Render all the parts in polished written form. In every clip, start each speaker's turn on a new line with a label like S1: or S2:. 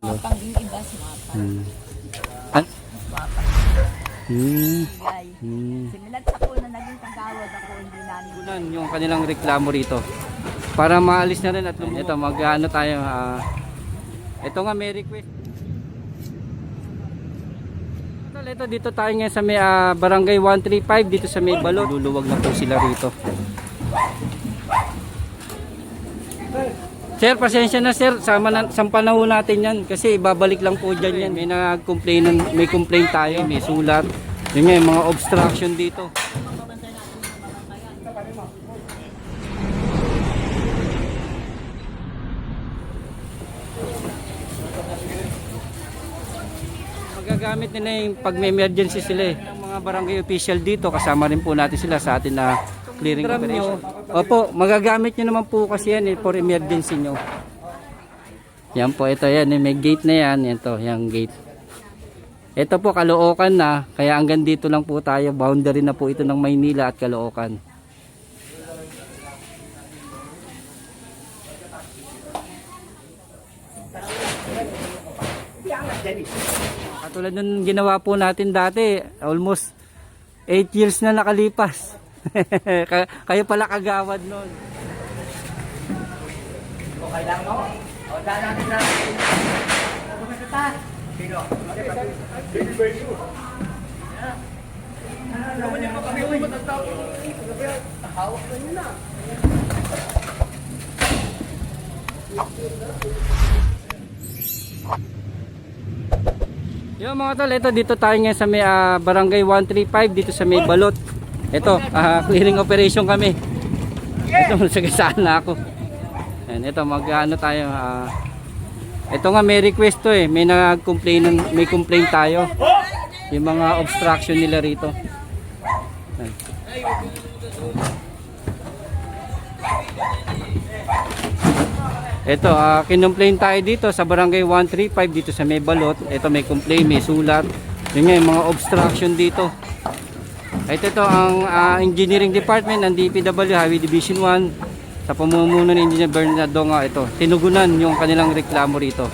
S1: Mapang yung iba sa mapang.
S2: An
S1: Mapang. Bigay. Similat sa po na naging kagawad ako, hindi namin.
S2: Kunan yung kanilang reklamo rito. Para maalis na rin at lumuha. Ito, mag-ano tayo. Ito nga, may request. Ito, dito tayo ngayon sa may barangay 135, dito sa may Balot. Luluwag na po sila rito. Sir, pasensya na sir, sampan na ho natin yan kasi ibabalik lang po dyan yan. May complaint tayo, may sulat. Yun nga, yung mga obstruction dito. Magagamit nila yung pag may emergency sila eh. Ang mga barangay official dito, kasama rin po natin sila sa atin na clearing operation. Opo, magagamit nyo naman po kasi yan eh, for emergency nyo. Yan po, ito yan, may gate na yan. Ito, yung gate. Ito po, Caloocan na, kaya hanggang dito lang po tayo. Boundary na po ito ng Maynila at Caloocan. Katulad nung ginawa po natin dati, almost 8 years na nakalipas. Kayo pala kagawad nun.
S3: Okay lang mo? O, daan natin na. Kumita. Sino? Naman yung makakita mo matagtao. Hawak na nyo na.
S2: Yo mga tol, ito dito tayo ngayon sa may barangay 135 dito sa may Balot. Ito, clearing operation kami. Ito, nasagasaan na ako. Ayan, ito, mag-ano tayo. Ito nga, may request to eh. May complaint tayo. Yung mga obstruction nila rito. Ayan. Ito, kinomplain tayo dito sa barangay 135 dito sa may Balot. Ito, may complaint, may sulat. Yun nga, yung mga obstruction dito. Ito ang engineering department ng DPW Highway Division 1 sa pamumuno ni Engineer Bernardo nga ito. Tinugunan yung kanilang reklamo rito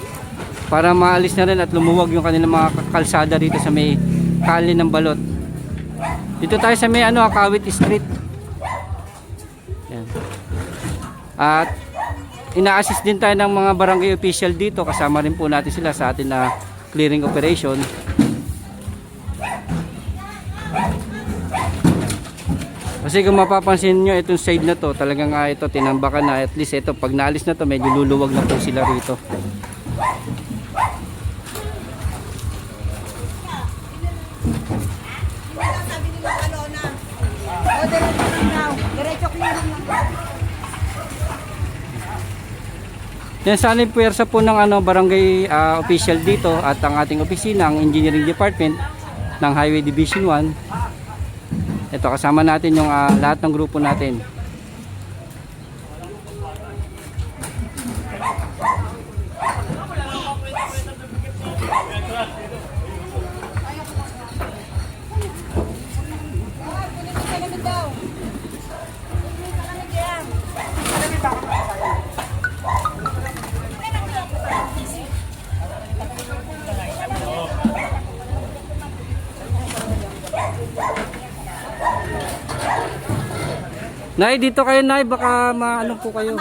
S2: para maalis na rin at lumuwag yung kanilang mga kalsada rito sa may kalye ng Balot. Dito tayo sa may Kawit Street. Yan. At ina-assist din tayo ng mga barangay official dito, kasama rin po natin sila sa atin na clearing operation. Kasi kung mapapansin nyo, itong side na to, talagang ito, tinambakan na. At least ito, pag naalis na to, medyo luluwag na po sila rito. Yan, sana yung puwersa po ng barangay official dito at ang ating opisina, ang engineering department ng Highway Division 1. Ito, kasama natin yung lahat ng grupo natin. Nay, dito kayo Nay, baka maano po kayo.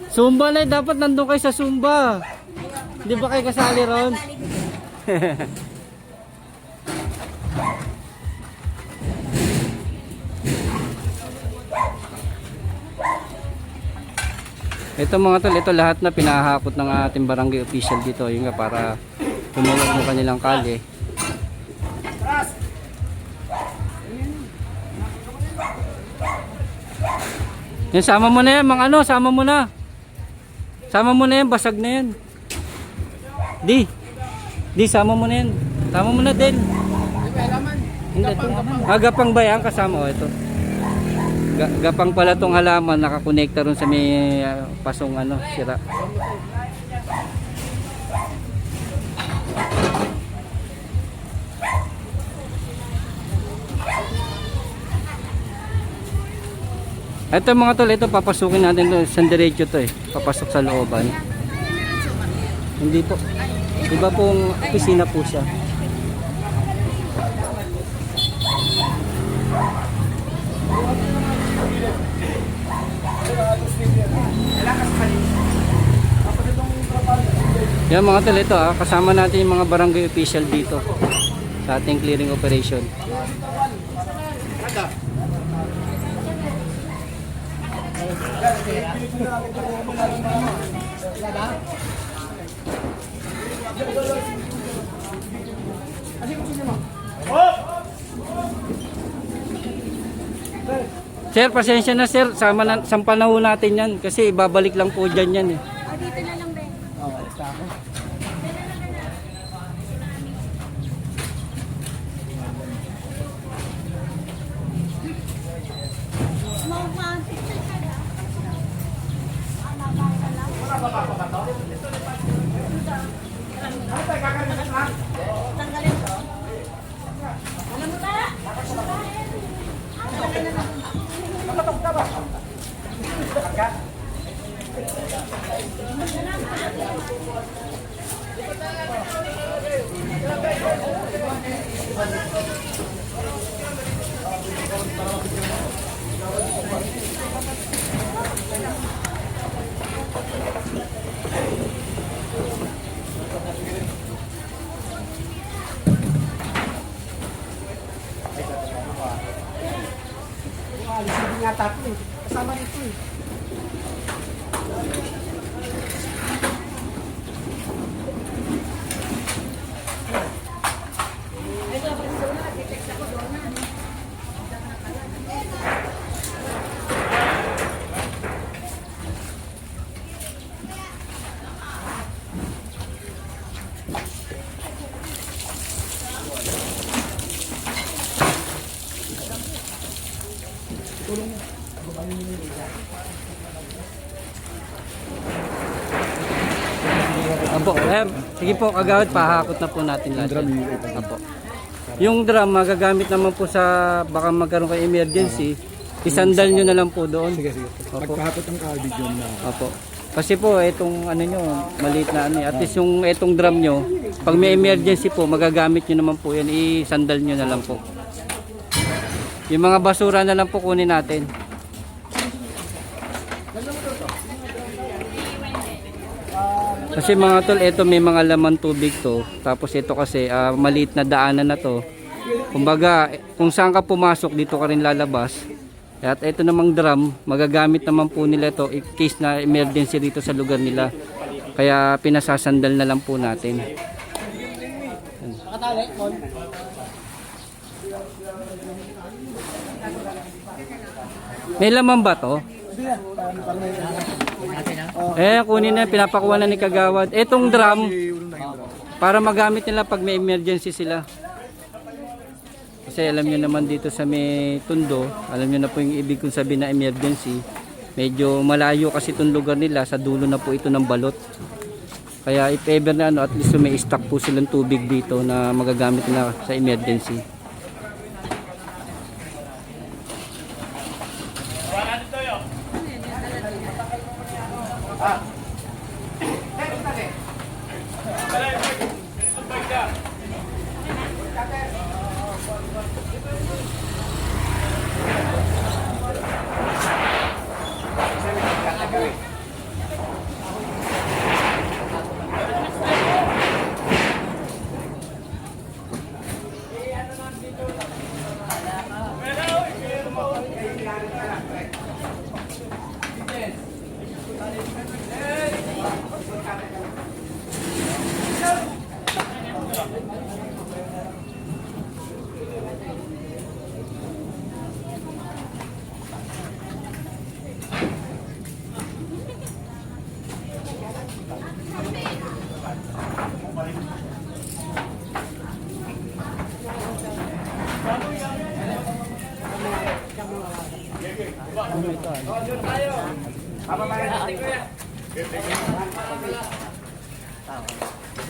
S2: Zumba Nay, dapat nandun kayo sa Zumba. Di ba kayo kasali ron? Ito mga tol, ito lahat na pinahakot ng ating barangay official dito. Yung nga para tumuwag ng kanilang kalye. Yan, sama mo na yan, sama mo na. Sama mo na yan, basag na yan. Di, sama mo na yan. Sama mo na din. Hindi, ito. Gapang ba yan kasama? O, ito. Gapang pala tong halaman, nakakonekta ron sa may pasong sira. Ito mga tol, ito papasukin natin to, sa diretso to eh. Papasok sa looban. Hindi po. Iba pong opisina po siya. Yan mga tol, ito kasama natin yung mga barangay official dito sa ating clearing operation. Sir, pasensya na sir, sampan na ho natin yan kasi ibabalik lang po dyan yan eh.
S1: Dito na lang, Ben. Small quantity. Tanggalin to. Alam mo ba?
S3: Kasama nito eh.
S2: Apo, sige po, kagawad, pahakot na po natin lahat. Apo. Yung drum, magagamit naman po sa baka magkaroon kayo emergency, isandal nyo na lang po doon.
S4: Sige. Pagkahapot ang kabig yun na.
S2: Apo. Kasi po, itong ano nyo, maliit na ano, at least yung itong drum nyo, pag may emergency po, magagamit nyo naman po yan, isandal nyo na lang po. Yung mga basura na lang po kunin natin. Kasi mga tol, ito may mga laman tubig to. Tapos ito kasi maliit na daanan na to. Kumbaga, kung saan ka pumasok, dito ka rin lalabas. At ito namang drum, magagamit naman po nila to in case na emergency dito sa lugar nila. Kaya pinasasandal na lang po natin. May laman ba to? Kunin na, pinapakuha na ni Kagawad. Etong drum, para magamit nila pag may emergency sila. Kasi alam nyo naman dito sa may Tondo, alam nyo na po yung ibig kong sabihin na emergency. Medyo malayo kasi itong lugar nila, sa dulo na po ito ng balot. Kaya if ever na at least may stock po silang tubig dito na magagamit na sa emergency.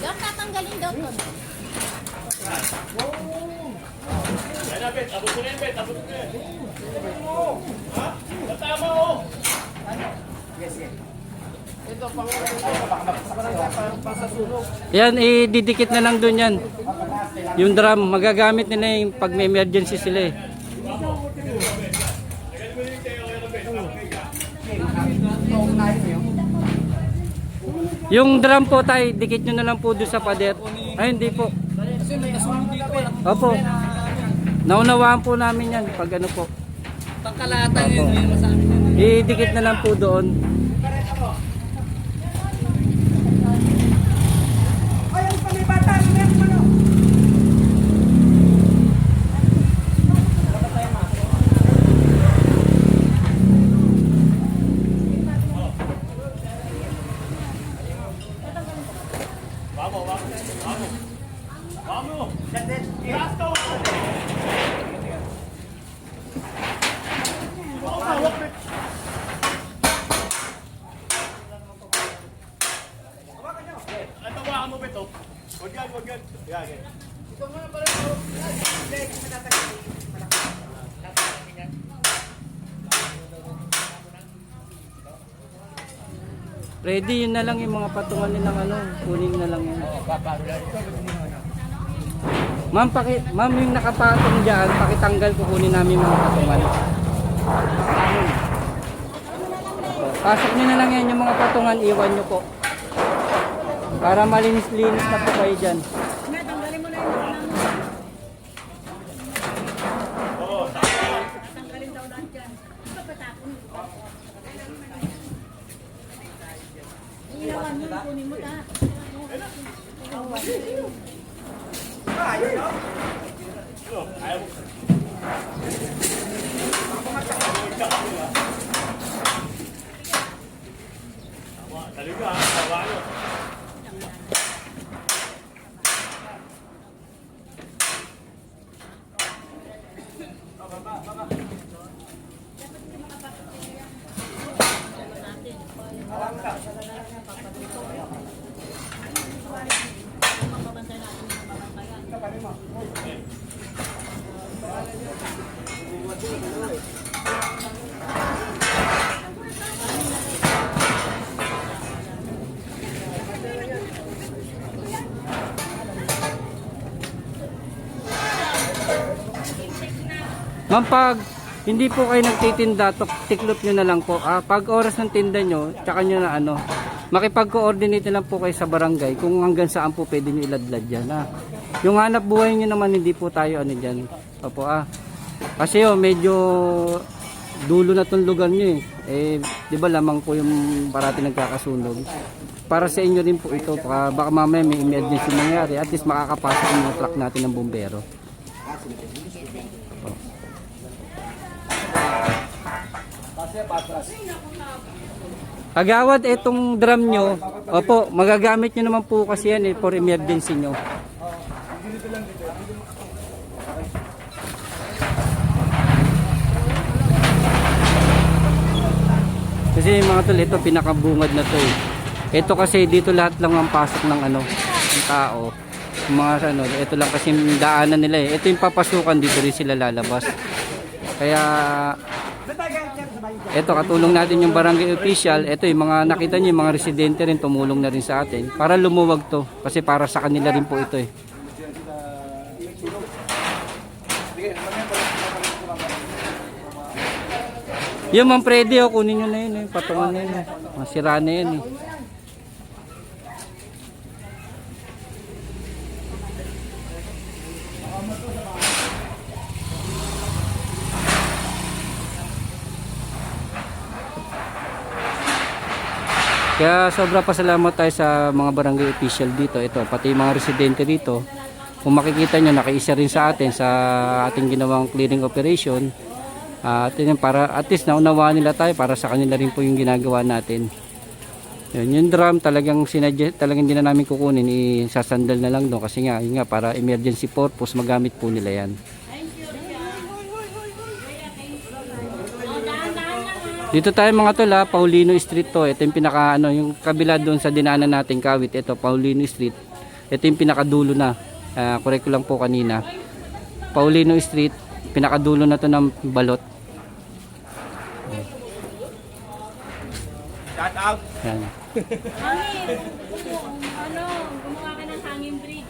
S1: Yung tatanggalin daw to.
S2: Yan, ididikit na lang doon yan. Yung drum, magagamit nila yung pag may emergency sila eh. Yung drum po tayo, dikit nyo na lang po doon sa pader. Ay, hindi po. Opo. Naunawaan po namin yan pag ano po.
S3: Pangkalatan yun, hindi naman sa amin yun.
S2: Idikit na lang po doon. Ready, yun na lang yung mga patungan nilang ano, kunin na lang yun. Ma'am, yung nakapatong dyan, pakitanggal, kukunin namin mga patungan. Pasok nyo na lang yan yung mga patungan, iwan nyo po. Para malinis-linis na po kayo dyan. Ma'am, pag hindi po kayo nagtitinda, tiklop nyo na lang po. Pag oras ng tinda nyo, tsaka nyo na ano, makipag-coordinate na lang po kayo sa barangay kung hanggang saan po pwede nyo iladlad dyan. Yung hanap buhay nyo naman, hindi po tayo ano dyan. Opo, Kasi medyo dulo na tong lugar nyo eh. Di ba lamang po yung parati nagkakasunog. Para sa inyo rin po ito, baka mamaya may emergency nangyari, at least makakapasok yung mga truck natin ng bumbero. Agawad, itong drum nyo, opo, magagamit nyo naman po kasi yan for emergency nyo. Kasi mga tol, ito pinakabungad na to eh. Ito kasi dito lahat lang ang pasok ng ano, ng tao. Mga ano, ito lang kasi daanan nila eh. Ito yung papasukan, dito rin sila lalabas. Kaya ito, katulong natin yung barangay official. Ito yung mga nakita nyo, yung mga residente rin tumulong na rin sa atin para lumuwag to, kasi para sa kanila rin po ito eh. Yung Ma'am Freddy, kunin nyo na yun eh, patungan na yun eh. Masira na yun eh. Kaya sobra pasalamat tayo sa mga barangay official dito. Ito, pati yung mga residente dito. Kung makikita nyo, nakaisa rin sa atin sa ating ginawang clearing operation. At yun, para at least naunawaan nila tayo, para sa kanila rin po yung ginagawa natin. Yun, yung drum talagang talagang hindi na namin kukunin, isasandal na lang doon kasi nga, yun nga, para emergency purpose magamit po nila yan. Dito tayo mga tol, Paulino Street to. Ito yung pinaka ano, yung kabila doon sa dinaanan nating Kawit. Ito Paulino Street. Ito yung pinakadulo na. Correct ko lang po kanina. Paulino Street, pinakadulo na to ng balot.
S3: Shout out.
S2: Yan.
S5: Hangin. Ano, gumawa ka ng hangin bridge.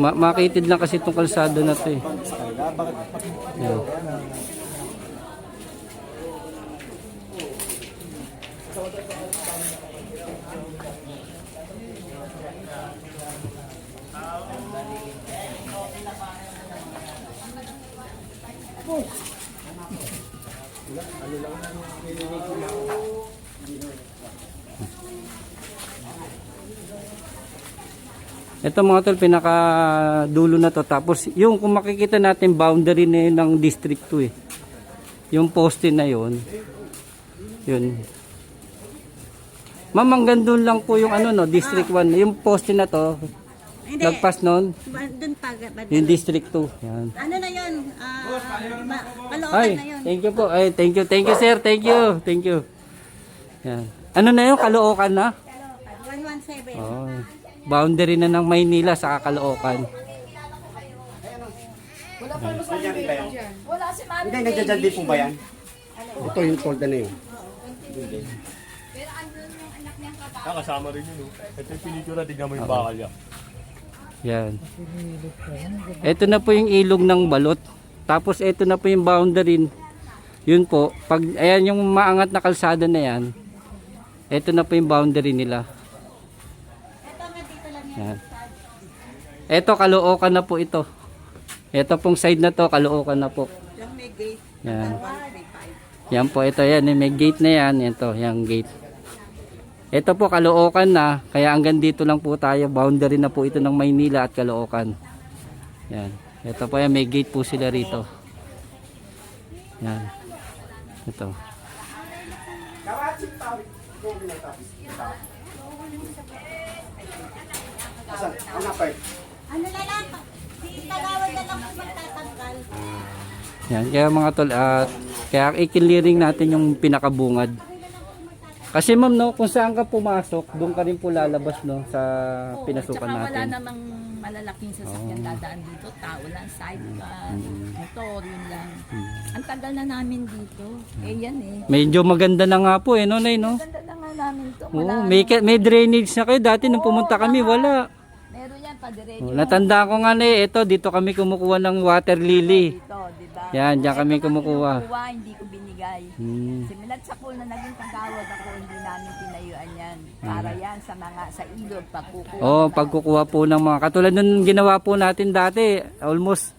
S2: Makitid lang kasi itong kalsado na to eh. Yan. Ito mga tol, pinaka dulo na to. Tapos yung kung makikita natin boundary na yun ng District 2 eh. Yung poste na yun. Yun. Ma'am, hanggang doon lang po yung ano no, District 1. Yung poste na to,
S1: Hindi.
S2: lagpas nun,
S1: Doon pa.
S2: yung District 2. Yan.
S1: Ano na yun? Kalookan
S2: Ay,
S1: na yun.
S2: thank you po. Ay, thank you. Thank you, sir. Thank you. Thank you. Yan. Ano na yun? Kalookan na?
S1: 117.
S2: Oh. Boundary na ng Maynila sa Caloocan.
S1: Wala si Mami.
S3: Hindi, nagdadyan din po ba yan?
S4: Ito yung tolda na yun.
S6: Kasama rin yun. Ito yung pinictura, tignan mo yung bakal yan.
S2: Yan. Ito na po yung ilog ng Balot. Tapos ito na po yung boundary. Yun po. Pag ayan yung maangat na kalsada na yan. Ito na po yung boundary nila. Yan. Ito Caloocan na po ito. Ito pong side na to Caloocan na po.
S1: Yung may gate.
S2: Yan.
S1: 135.
S2: Yan po ito yan. May gate na yan. Ito yung gate. Ito po Caloocan na. Kaya hanggang dito lang po tayo. Boundary na po ito ng Maynila at Caloocan. Yan. Ito po yan. May gate po sila rito. Yan. Ito.
S1: Ano na lang? Si Tagawad na lang po magtatanggal.
S2: Yan. Kaya mga tol, kaya i-clearing natin yung pinakabungad. Kasi ma'am, no, kung saan ka pumasok, doon ka rin po lalabas no, sa pinasukan
S1: Tsaka wala
S2: natin.
S1: namang malalaking sasakyan dadaan dito. Tao lang, sidecar, motor, yun lang. Ang tagal na namin dito. Eh yan eh.
S2: Medyo maganda na nga po eh, no, Nay, no?
S1: Ganda na nga namin to.
S2: Oo,
S1: Wala,
S2: may drainage na kayo. Dati nung pumunta kami, wala.
S1: meron yan, padiretso.
S2: Oh, natanda ko nga na eh, ito, dito kami kumukuha ng water lily.
S1: Dito, di ba?
S2: Yan, diyan kami kumukuha.
S1: Hindi ko binigay. Si Minatsapol na naging kagawad ako, hindi namin tinayuan yan. Para yan sa mga, sa ilog, pagkukuha.
S2: Oh, pagkukuha po ng mga, katulad nung ginawa po natin dati, almost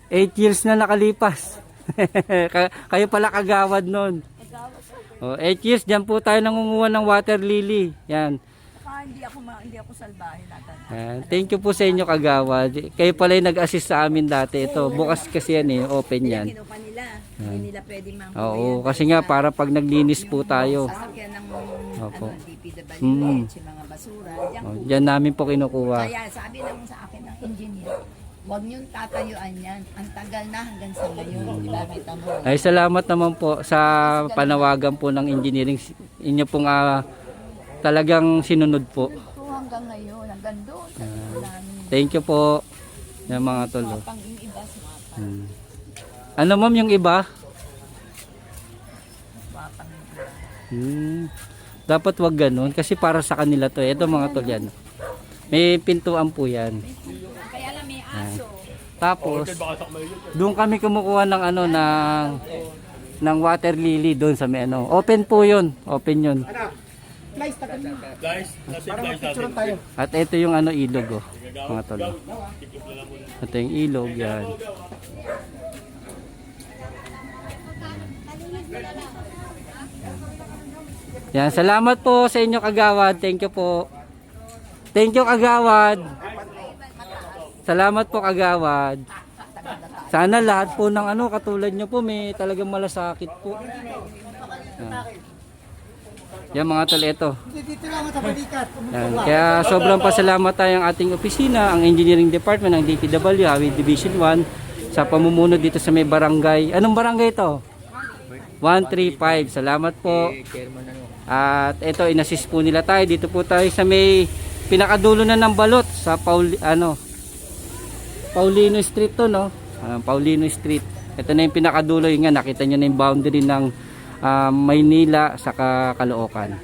S2: 8 years na nakalipas. Kayo pala kagawad nun. Oh, 8 years, diyan po tayo nangunguha ng water lily. Yan.
S1: Saka hindi ako salbahe natin.
S2: Thank you po sa inyo kagawad. Kayo pala yung nag-assist sa amin dati. Ito, bukas kasi yan eh, open yan.
S1: Kinuha nila. Hindi nila pwedeng mga
S2: Oo, kasi nga para pag naglinis po tayo.
S1: sasakyan ng
S2: Opo.
S1: DPWH, yung mga basura. Diyan
S2: Oh, diyan namin po kinukuha.
S1: Kaya sabi lang sa akin ng engineer, huwag niyong tatayuan yan. Ang tagal na hanggang sa ngayon. Di ba? Kita mo.
S2: Ay salamat naman po sa panawagan po ng engineering. Inyo pong talagang sinunod po.
S1: Ito hanggang ngayon. Hanggang doon.
S2: Thank you po. Yung mga tol. Oh.
S1: Pang yung iba sumapa.
S2: Ano ma'am yung iba?
S1: Swapang yung iba.
S2: Dapat wag ganun kasi para sa kanila to. Ito mga tol yan. May pintuan po yan.
S1: Kaya lang may aso.
S2: Tapos doon kami kumukuha ng ano ng water lily doon sa may ano. Open po 'yun. Open 'yun.
S6: Guys, nasa guys natin.
S2: At ito yung ano ilog oh. Mga tol. Ito yung ilog yan. Yan, salamat po sa inyo kagawad. Thank you po. Thank you kagawad. Salamat po kagawad. Sana lahat po ng ano katulad nyo po may talagang malasakit po. Yan mga tol, ito. Yan. Kaya sobrang pasalamat tayong ating opisina, ang Engineering Department ng DPW, Hawi Division 1 sa pamumuno dito sa may barangay. Anong barangay ito? 135. Salamat po. At ito, inassist po nila tayo. Dito po tayo sa may pinakadulo na ng Balot sa Paulino Street to, no? Paulino Street. Ito na yung pinakadulo, yun nga, nakita nyo na yung boundary ng Maynila sa Caloocan.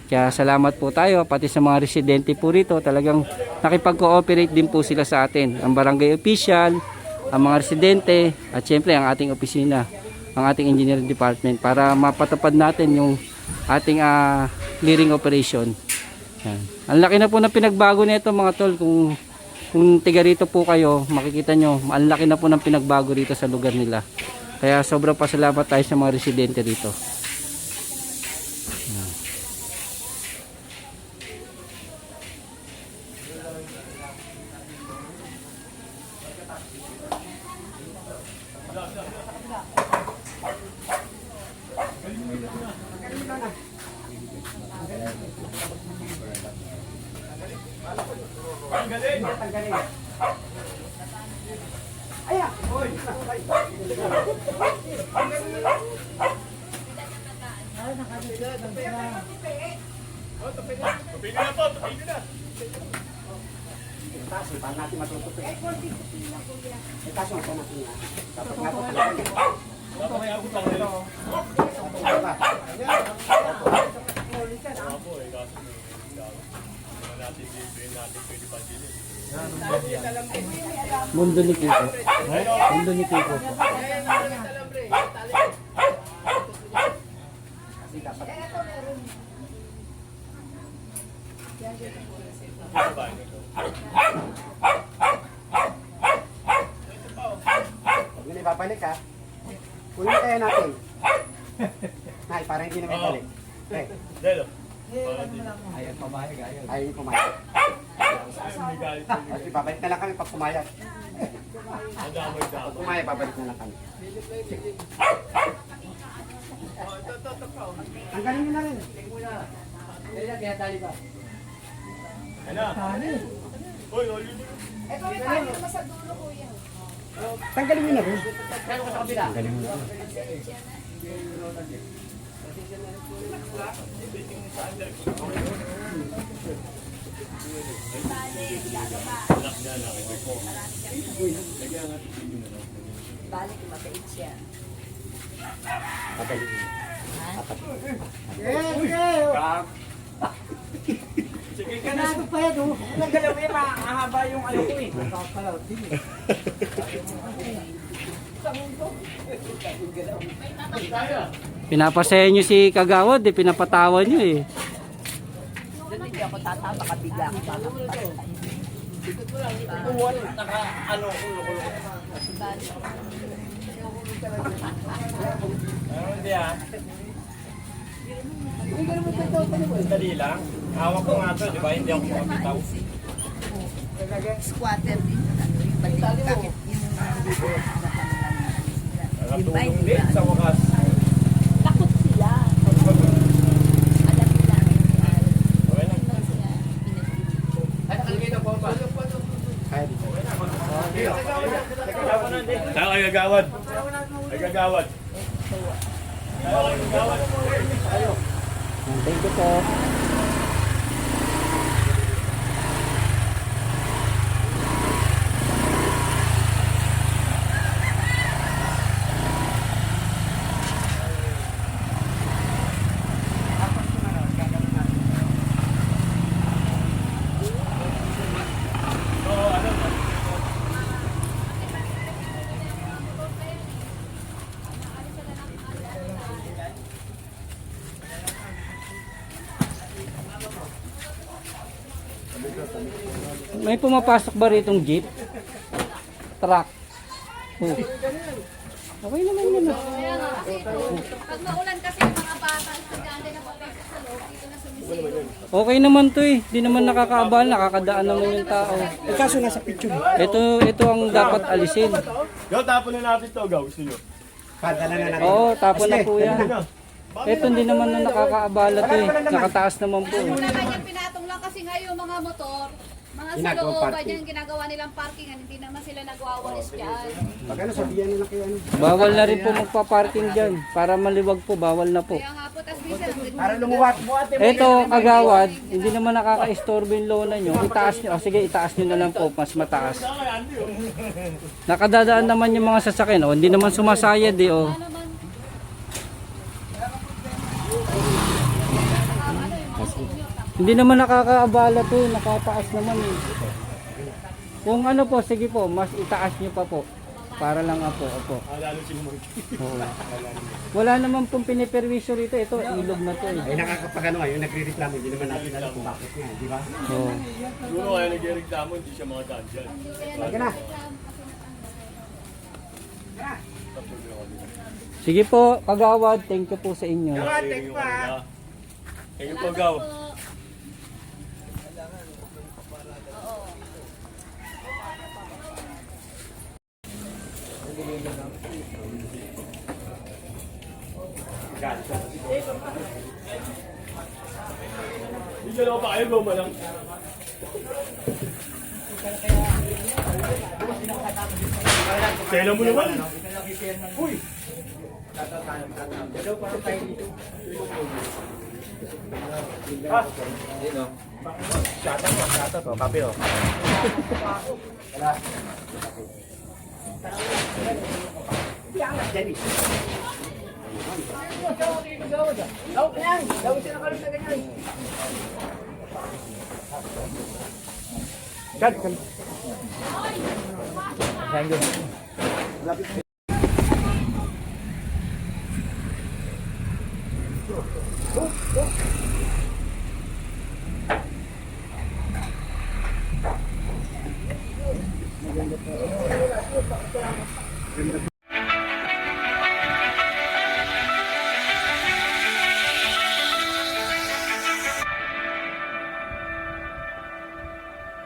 S2: Kaya salamat po tayo, pati sa mga residente po rito, talagang nakipag-cooperate din po sila sa atin. Ang barangay official, ang mga residente, at syempre ang ating opisina, ang ating engineering department, para mapatupad natin yung ating clearing operation. Yan. Ang laki na po ng pinagbago nito mga tol. Kung tiga rito po kayo, makikita nyo, ang laki na po ng pinagbago rito sa lugar nila. Kaya sobrang pasalamat tayo sa mga residente dito.
S6: Tupin na po, tupin na.
S4: Taas, paano natin matutupi? Taas mo, paano natin yan? Dapat nga po.
S6: Dapat may abot lang nila. Opo, kaso may natin pwede pa din.
S2: Mundo ni Kiko. Mundo ni Kiko.
S4: Huwag nyo na ibabalik ha. Kunin kaya natin. Nay, para hindi na may balik. Okay.
S6: Delo.
S4: Ayaw pumayag.
S6: May galit.
S4: Kasi babalik na lang kami pag pumayag.
S6: Ang damay.
S4: Pag pumayag, babalik na lang kami. Tanggalin nyo na rin.
S6: Ano? Hoy, hoy.
S4: Tanggalin nyo na rin.
S1: Balik, mabait siya.
S4: Tanggalin nyo.
S6: Sige ka
S3: Ano pa yan, oh? Nagalaw eh, mahaba yung ano ko eh.
S2: Pinapasaya nyo si Kagawad, pinapatawa nyo eh.
S1: Doon hindi ako tatama, kabigla ako.
S3: Naka-ano ko. Hindi ah. Dali lang. Hawak ko nga to, di ba? Hindi ako makapitaw.
S1: Squatter din. Yung balik, bakit yung dito
S3: Nakatulong din sa wakas.
S1: takot sila. Alam nila.
S3: Okay lang.
S4: Kaya dito.
S6: Tayo ay gagawad. Ay gagawad.
S2: Thank you po. May pumapasok ba rito jeep? Truck? Oh. Okay naman yun.
S5: Pag maulan kasi yung mga bata, estudyante na papasok sa loob, dito na sumisipon.
S2: Okay naman to eh. Di naman nakakaabal, nakakadaan naman yung tao.
S4: Eh kaso nasa picture.
S2: Ito ang dapat alisin.
S6: Gaw, tapon na natin to, gaw. Gusto nyo?
S4: Padala na natin.
S2: Oo, tapon na po yan.
S6: Ano?
S2: Ito hindi naman na nakakaabala to eh. Nakataas naman po.
S5: Yung na kanyang pinatong lang kasi ngayon mga motor, mga sa
S4: Ginagawa
S5: looban
S4: parking.
S5: yung ginagawa nilang parking, hindi naman sila nagwawalis dyan.
S4: Pag ano, sabihan nila kayo ano.
S2: Bawal na rin po magpa-parking dyan. Para maliwag po, bawal na po.
S5: Kaya nga po, tas minsan,
S4: Para lumuwat.
S2: Ito, kagawad, hindi naman nakaka-istorbo yung lona nyo. Itaas nyo, sige, itaas nyo na lang po, mas mataas. Nakadadaan naman yung mga sasakyan, oh. Hindi naman sumasayad eh, oh. Hindi naman nakakaabala to, nakataas naman eh. Kung ano po, sige po, mas itaas nyo pa po. Para lang apo.
S6: Lalo si Mark.
S2: Oo. Wala naman pong piniperwisyo rito. Ito, ilog na to eh.
S4: Ay nakakapagano yung nagre-reklamo, hindi naman natin alam kung bakit nga, di ba?
S2: Oo.
S6: Siguro kaya nag-reklamo, hindi siya makadaan dyan.
S4: Sige na.
S2: Sige po, kagawad, thank you po sa inyo.
S6: Thank you pa. Thank you po, Gaw. Hindi ka na pa kayo, Gaw malang. Sela mo naman. Uy!